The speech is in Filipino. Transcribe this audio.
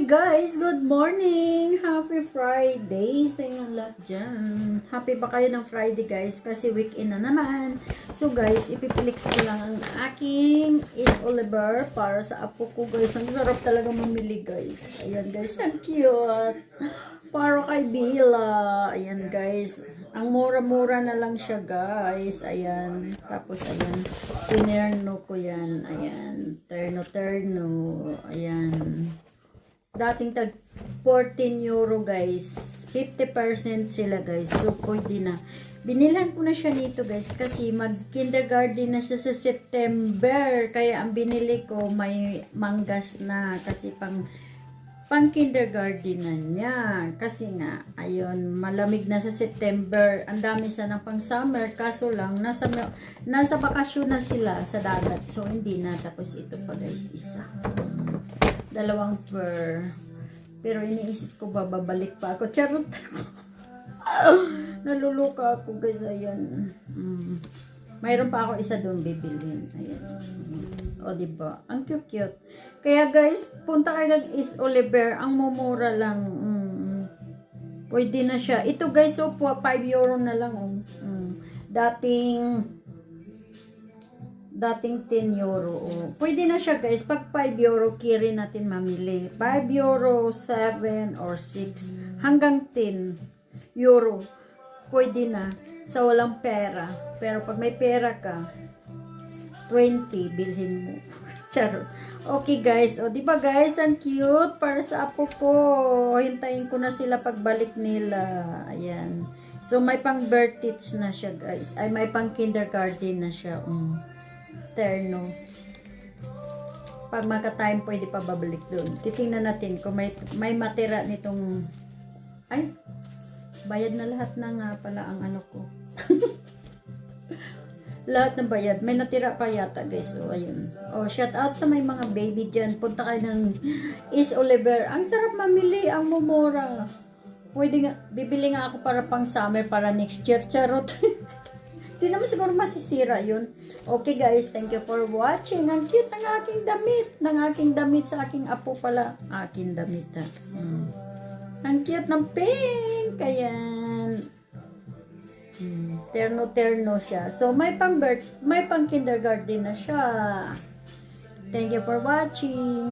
Hi guys! Good morning! Happy Friday sa inyong lahat dyan. Happy ba kayo ng Friday guys? Kasi weekend na naman. So guys, ipipilix ko lang ang aking is Oliver para sa apo ko guys. Ang sarap talaga mamili guys. Ayan guys, ang cute. Para kay Bila. Ayan guys. Ang mura-mura na lang siya guys. Ayan. Tapos ayan. Tinerno ko yan. Ayan. Terno-terno. Ayan. Dating tag 14 euro guys. 50% sila guys. So pwede na. Binilhan ko na siya nito guys. Kasi mag kindergarten na siya sa September. Kaya ang binili ko may manggas na. Kasi pang kindergarten na niya. Kasi nga, ayun, malamig na sa September. Ang dami sana pang summer. Kaso lang, nasa bakasyon na sila sa dagat. So, hindi na. Tapos ito pa guys, isa. Dalawang fur. Pero iniisip ko ba, babalik pa ako. Charot. Naluluka ako guys. Ayan. Mayroon pa ako isa doon bibilhin. Ayan. O, diba? Ang cute-cute. Kaya guys, punta kayo ng Is Oliver. Ang mumura lang. Pwede na siya. Ito guys, so 5 euro na lang. Dating 10 euro. Pwede na siya guys. Pag 5 euro, kiri natin mamili. 5 euro, 7 or 6. Hanggang 10 euro. Pwede na. Sa walang pera. Pero pag may pera ka, 20, bilhin mo. Charot. Okay guys. O, diba guys, ang cute para sa apo ko. Hintayin ko na sila pagbalik nila. Ayan. So, may pang birth na siya guys. Ay, may pang kindergarten na siya. Terno. Pag maka-time, pwede pa babalik doon. Titingnan natin kung may matira nitong... Ay, bayad na lahat na nga pala ang ano ko. Lahat ng bayad. May natira pa yata guys. O, ayun. O, shout out sa may mga baby dyan. Punta kayo ng Is Oliver. Ang sarap mamili. Ang mumura. Pwede nga, bibili nga ako para pang summer, para next year. Charot. Di naman siguro masisira yun. Okay guys, thank you for watching. Ang cute ng aking damit. Ng aking damit sa aking apo pala. Aking damit ha. Ang cute ng pink. Ayan. Terno-terno siya. So, may pang kindergarten na siya. Thank you for watching.